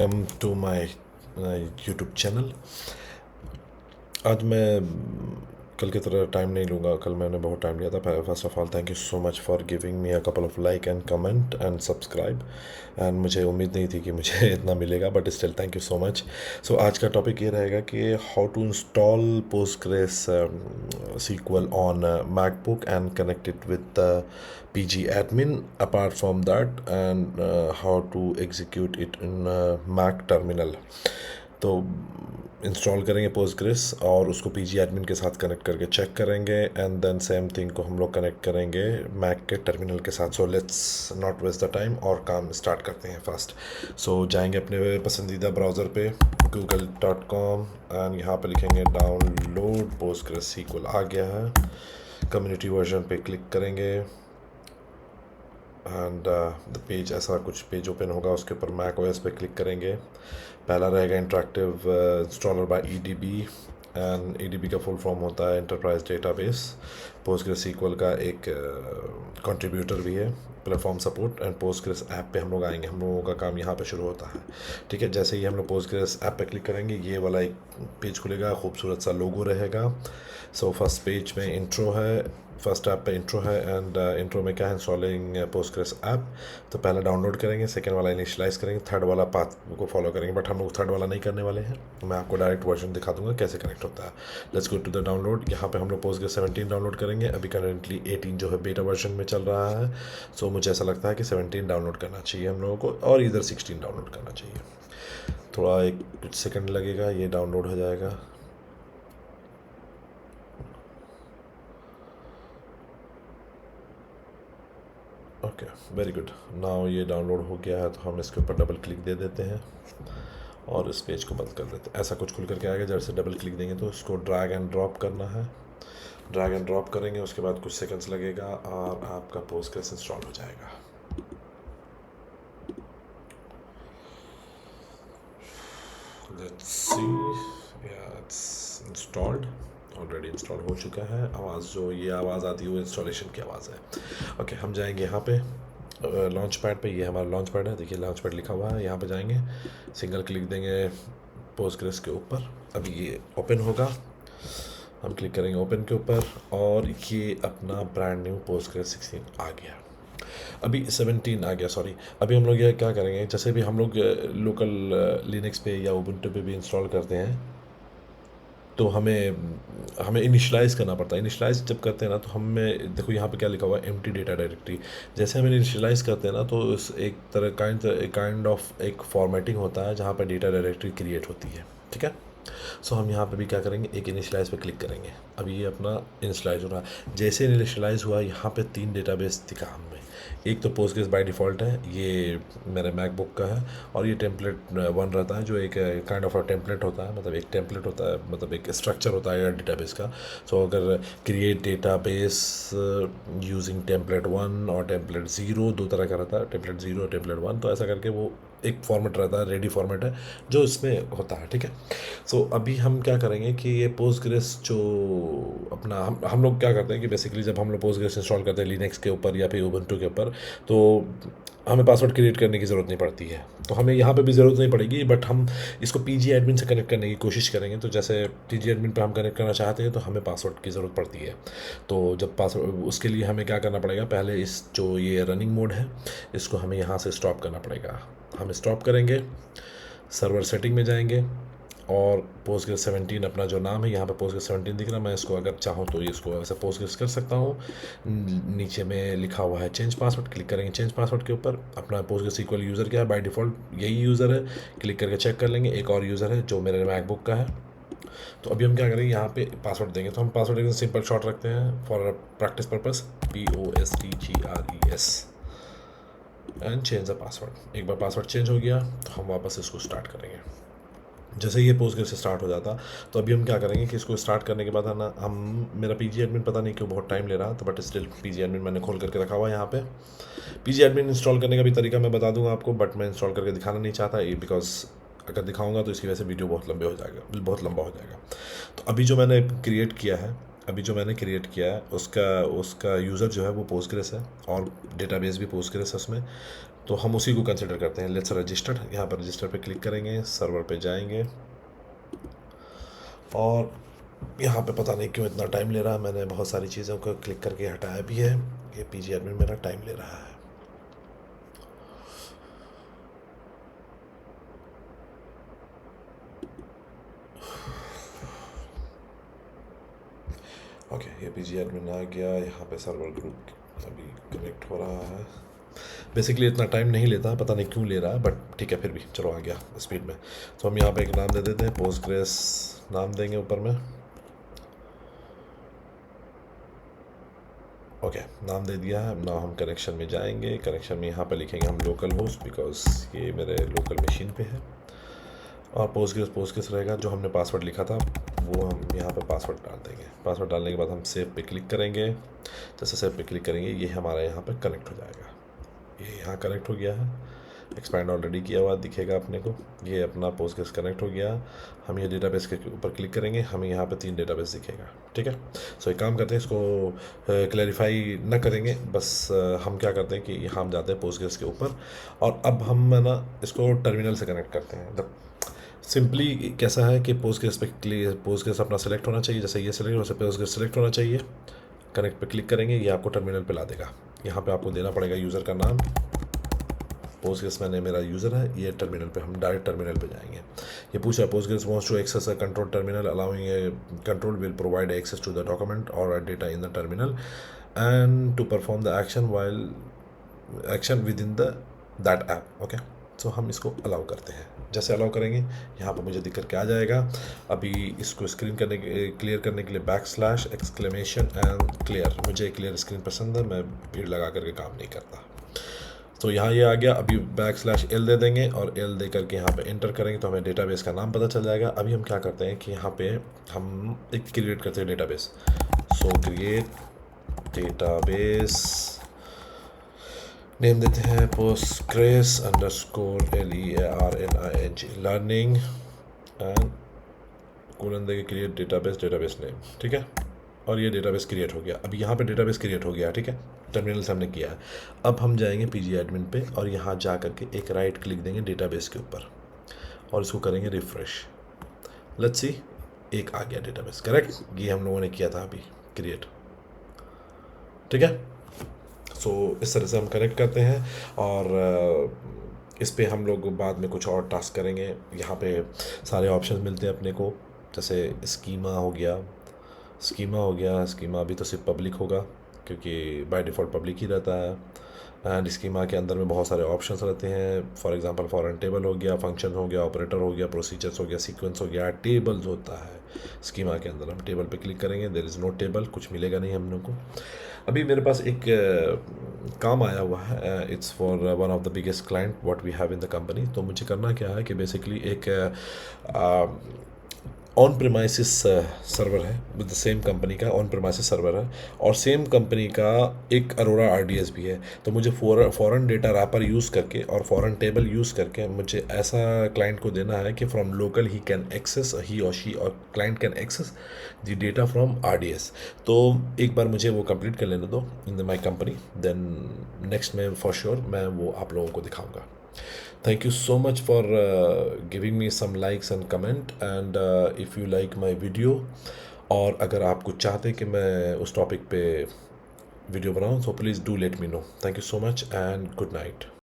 to my YouTube channel. आज मैं कल की तरह टाइम नहीं लूँगा. कल मैंने बहुत टाइम लिया था. First of all thank you so much for giving me a couple of like and comment and subscribe. And मुझे उम्मीद नहीं थी कि मुझे इतना मिलेगा, but still thank you so much. So आज का टॉपिक ये रहेगा कि how to install postgres SQL on MacBook and connect it with PG admin. Apart from that, and how to execute it in Mac terminal. तो install करेंगे Postgres और उसको PG admin के साथ कनेक्ट करके चेक करेंगे, एंड देन सेम थिंग को हम लोग कनेक्ट करेंगे मैक के टर्मिनल के साथ. So let's not waste the time और काम स्टार्ट करते हैं फास्ट. सो जाएंगे अपने पसंदीदा ब्राउज़र पे google.com एंड यहाँ पे लिखेंगे डाउनलोड पोस्टग्रेस SQL. आ गया है. कम्युनिटी वर्जन पे क्लिक करेंगे एंड द पेज, ऐसा कुछ पेज ओपन होगा. उसके ऊपर मैक OS पे क्लिक करेंगे. पहला रहेगा interactive installer by EDB. And EDB का फुल फॉर्म होता है एंटरप्राइज डेटाबेस. पोस्टग्रेस SQL का एक कंट्रीब्यूटर भी है. Platform support and Postgres app पे हम लोग आएंगे. हम लोगों का काम यहाँ पे शुरू होता है. ठीक है, जैसे ही हम लोग पोस्टग्रेस ऐप पे क्लिक करेंगे ये वाला एक पेज खुलेगा. खूबसूरत सा लोगो रहेगा. सो फर्स्ट पेज में इंट्रो है. फर्स्ट ऐप पे इंट्रो है एंड इंट्रो में क्या है, इंस्टॉलिंग पोस्टग्रेस ऐप. तो पहले डाउनलोड करेंगे, सेकंड वाला इनिशियलाइज करेंगे, थर्ड वाला पाथ को फॉलो करेंगे. बट हम लोग थर्ड वाला नहीं करने वाले हैं. मैं आपको डायरेक्ट वर्जन दिखा दूंगा कैसे कनेक्ट होता है. Let's go to the download. यहाँ पे हम लोग पोस्टग्रेस 17 डाउनलोड करेंगे. अभी करेंटली 18 जो है बेटा वर्जन में चल रहा है. सो मुझे ऐसा लगता है कि 17 डाउनलोड करना चाहिए हम लोगों को, और इधर 16 डाउनलोड करना चाहिए. थोड़ा एक कुछ सेकेंड लगेगा, ये डाउनलोड हो जाएगा. Okay, very good. नाउ ये डाउनलोड हो गया है, तो हम इसके ऊपर डबल क्लिक दे देते हैं और इस पेज को बंद कर देते हैं. ऐसा कुछ खुल करके आएगा. जैसे डबल क्लिक देंगे तो इसको ड्रैग एंड ड्रॉप करना है. ड्रैग एंड ड्रॉप करेंगे, उसके बाद कुछ सेकंड्स लगेगा और आपका पोस्टग्रेस इंस्टॉल हो जाएगा. Let's see. या इट्स इंस्टॉल्ड. ऑलरेडी इंस्टॉल हो चुका है. आवाज़, जो ये आवाज़ आती है वो इंस्टॉलेशन की आवाज़ है. ओके, हम जाएंगे यहाँ पे लॉन्च पैड पे. ये हमारा लॉन्च पैड है. देखिए लॉन्च पैड लिखा हुआ है. यहाँ पे जाएंगे, सिंगल क्लिक देंगे पोस्टग्रेस के ऊपर. अभी ये ओपन होगा. हम क्लिक करेंगे ओपन के ऊपर और ये अपना ब्रांड न्यू पोस्टग्रेस 16 आ गया. अभी 17 आ गया, सॉरी. अभी हम लोग ये क्या करेंगे, जैसे भी हम लोग लोकल लिनक्स पे या उबुंटू पे भी इंस्टॉल करते हैं तो हमें हमें इनिशलाइज़ करना पड़ता है. इनिशलाइज़ जब करते हैं ना तो हमें देखो यहाँ पे क्या लिखा हुआ है, एम्प्टी डेटा डायरेक्टरी. जैसे हम इनिशलाइज़ करते हैं ना तो इस एक तरह काइंड ऑफ एक फॉर्मेटिंग होता है जहाँ पर डेटा डायरेक्टरी क्रिएट होती है. ठीक है. सो हम यहाँ पे भी क्या करेंगे, एक इनिशलाइज़ पे क्लिक करेंगे. अभी ये अपना इनिशलाइज़ हो रहा है. जैसे इनिशलाइज़ हुआ, यहाँ पे 3 डेटाबेस दिखा हमें. एक तो पोस्टग्रेस बाय डिफ़ॉल्ट है, ये मेरे मैकबुक का है. और ये टेम्पलेट 1 रहता है, जो एक काइंड ऑफ अ टेम्पलेट होता है. मतलब एक टेम्पलेट होता है, मतलब एक स्ट्रक्चर होता है डेटाबेस का. सो अगर क्रिएट डेटाबेस यूजिंग टेम्पलेट 1 और टेम्पलेट 0, 2 तरह का रहता है, टेम्पलेट 0 और टेम्पलेट 1. तो ऐसा करके वो एक फॉर्मेट रहता है, रेडी फॉर्मेट है जो इसमें होता है. ठीक है. सो अभी हम क्या करेंगे कि ये पोस्टग्रेस जो अपना हम लोग क्या करते हैं कि बेसिकली जब हम लोग पोस्टग्रेस इंस्टॉल करते हैं लिनक्स के ऊपर या फिर उबुंटू के ऊपर, तो हमें पासवर्ड क्रिएट करने की ज़रूरत नहीं पड़ती है. तो हमें यहाँ पे भी ज़रूरत नहीं पड़ेगी, बट हम इसको PG एडमिन से कनेक्ट करने की कोशिश करेंगे. तो जैसे PG एडमिन पे हम कनेक्ट करना चाहते हैं तो हमें पासवर्ड की ज़रूरत पड़ती है. तो जब पासवर्ड, उसके लिए हमें क्या करना पड़ेगा, पहले इस जो ये रनिंग मोड है इसको हमें यहाँ से स्टॉप करना पड़ेगा. हम स्टॉप करेंगे, सर्वर सेटिंग में जाएंगे और पोस्टग्रेस 17 अपना जो नाम है, यहाँ पे पोस्टग्रेस 17 दिख रहा है. मैं इसको अगर चाहूँ तो इसको ऐसे पोस्टग्रेस कर सकता हूँ. नीचे में लिखा हुआ है चेंज पासवर्ड. क्लिक करेंगे चेंज पासवर्ड के ऊपर. अपना पोस्टग्रेस SQL यूज़र क्या है, बाय डिफ़ॉल्ट यही यूज़र है. क्लिक करके चेक कर लेंगे. एक और यूज़र है जो मेरे मैकबुक का है. तो अभी हम क्या करेंगे, यहाँ पे पासवर्ड देंगे. तो हम पासवर्ड एकदम सिंपल शॉर्ट रखते हैं for practice purpose, POSTGRES and change the password. एक बार पासवर्ड चेंज हो गया तो हम वापस इसको स्टार्ट करेंगे. जैसे ये पोस्टग्रेस से स्टार्ट हो जाता, तो अभी हम क्या करेंगे कि इसको स्टार्ट करने के बाद है ना, हम मेरा PG एडमिन पता नहीं क्यों बहुत टाइम ले रहा, तो बट स्टिल PG एडमिन मैंने खोल करके रखा हुआ है. यहाँ पे PG एडमिन इंस्टॉल करने का भी तरीका मैं बता दूंगा आपको, बट मैं इंस्टॉल करके दिखाना नहीं चाहता ये, बिकॉज अगर दिखाऊंगा तो इसकी वजह से वीडियो बहुत लंबा हो जाएगा. तो अभी जो मैंने क्रिएट किया है, अभी जो मैंने क्रिएट किया है उसका उसका यूज़र जो है वो पोस्टग्रेस है और डेटाबेस भी पोस्टग्रेस है उसमें, तो हम उसी को कंसिडर करते हैं। लेट्स रजिस्टर्ड, यहाँ पर रजिस्टर पे क्लिक करेंगे, सर्वर पे जाएंगे और यहाँ पे पता नहीं क्यों इतना टाइम ले रहा है। मैंने बहुत सारी चीज़ों को क्लिक करके हटाया भी है। ये पीजी एडमिन मेरा टाइम ले रहा है। ओके, ये पीजी एडमिन आ गया। यहाँ पे सर्वर ग्रुप अभी कनेक्ट हो रहा है। बेसिकली इतना टाइम नहीं लेता, पता नहीं क्यों ले रहा है, बट ठीक है, फिर भी चलो आ गया स्पीड में। तो हम यहाँ पे एक नाम दे देते हैं, पोस्टग्रेस नाम देंगे ऊपर में। ओके, नाम दे दिया है। ना हम कनेक्शन में जाएंगे, कनेक्शन में यहाँ पे लिखेंगे हम लोकल होस्ट, बिकॉज ये मेरे लोकल मशीन पे है। और पोस्टग्रेस रहेगा। जो हमने पासवर्ड लिखा था वो हम यहाँ पे पासवर्ड डाल देंगे। पासवर्ड डालने के बाद हम सेव पे क्लिक करेंगे। जैसे सेव पे क्लिक करेंगे ये हमारा यहाँ पे कनेक्ट हो जाएगा। ये यहाँ कनेक्ट हो गया है, एक्सपैंड ऑलरेडी किया हुआ दिखेगा अपने को। ये अपना पोस्टग्रेस कनेक्ट हो गया। हम ये डेटाबेस के ऊपर क्लिक करेंगे, हमें यहाँ पे 3 डेटाबेस दिखेगा। ठीक है, सो एक काम करते हैं, इसको क्लैरिफाई ना करेंगे, बस हम क्या करते हैं कि हम जाते हैं पोस्टग्रेस के ऊपर और अब हम ना इसको टर्मिनल से कनेक्ट करते हैं। सिंपली कैसा है कि पोस्टग्रेस अपना सेलेक्ट होना चाहिए, जैसे ये सेलेक्ट वैसे पोस्टग्रेस सेलेक्ट होना चाहिए। कनेक्ट पे क्लिक करेंगे, ये आपको टर्मिनल पे ला देगा। यहाँ पे आपको देना पड़ेगा यूज़र का नाम। पोस्टग्रेस मैंने मेरा यूज़र है, ये टर्मिनल पे हम डायरेक्ट टर्मिनल पे जाएंगे। ये पूछा postgres wants to access a control terminal allowing a control will provide access to the document और data in the terminal and to perform the action with in the that app. Okay, so हम इसको allow करते हैं। जैसे allow करेंगे यहाँ पर मुझे दिख करके आ जाएगा। अभी इसको क्लियर करने के लिए बैकस्लैश एक्सक्लेमेशन एंड क्लियर। मुझे क्लियर स्क्रीन पसंद है, मैं भीड़ लगा करके काम नहीं करता। तो यहाँ ये आ गया। अभी बैकस्लैश एल दे देंगे और एल दे करके यहाँ पे एंटर करेंगे तो हमें डेटाबेस का नाम पता चल जाएगा। अभी हम क्या करते हैं कि यहाँ पे हम एक क्रिएट करते हैं डेटाबेस। सो क्रिएट डेटाबेस, नेम देते हैं Postgres underscore LEARNING learning and colon देंगे क्रिएट डेटाबेस नेम। ठीक है, और ये डेटाबेस क्रिएट हो गया। अब यहाँ पे डेटाबेस क्रिएट हो गया। ठीक है, टर्मिनल से हमने किया है। अब हम जाएंगे पीजी एडमिन पे और यहाँ जा करके एक राइट क्लिक देंगे डेटाबेस के ऊपर और इसको करेंगे रिफ्रेश। लेट्स सी, एक आ गया डेटाबेस। करेक्ट, ये हम लोगों ने किया था अभी क्रिएट। ठीक है, सो इस तरह से हम कनेक्ट करते हैं और इस पे हम लोग बाद में कुछ और टास्क करेंगे। यहाँ पे सारे ऑप्शन मिलते हैं अपने को, जैसे स्कीमा हो गया। स्कीमा अभी तो सिर्फ पब्लिक होगा क्योंकि बाय डिफ़ॉल्ट पब्लिक ही रहता है। एंड स्कीमा के अंदर में बहुत सारे ऑप्शंस रहते हैं। फॉर एग्जांपल फॉरेन टेबल हो गया, फंक्शन हो गया, ऑपरेटर हो गया, प्रोसीजर्स हो गया, सीक्वेंस हो गया, टेबल्स होता है स्कीमा के अंदर। हम टेबल पे क्लिक करेंगे, देयर इज़ नो टेबल, कुछ मिलेगा नहीं हम लोग को। अभी मेरे पास एक काम आया हुआ है, it's for one of the biggest client what we have in the company. तो मुझे करना क्या है कि बेसिकली एक ऑन प्रेमाइसिस सर्वर है विद द सेम कंपनी का ऑन प्रेमाइसिस सर्वर है और सेम कंपनी का एक अरोरा RDS भी है। तो मुझे फॉरेन डेटा रैपर यूज़ करके और फॉरेन टेबल यूज़ करके मुझे ऐसा क्लाइंट को देना है कि फ्रॉम लोकल ही और शी और client can access the data from RDS। तो एक बार मुझे वो कंप्लीट कर लेने दो इन माई कंपनी, देन नेक्स्ट में फॉर श्योर मैं वो आप लोगों को दिखाऊँगा। Thank you so much for giving me some likes and comment and if you like my video और अगर आप कुछ चाहते हैं कि मैं उस टॉपिक पे वीडियो बनाऊं तो please do let me know. Thank you so much and good night.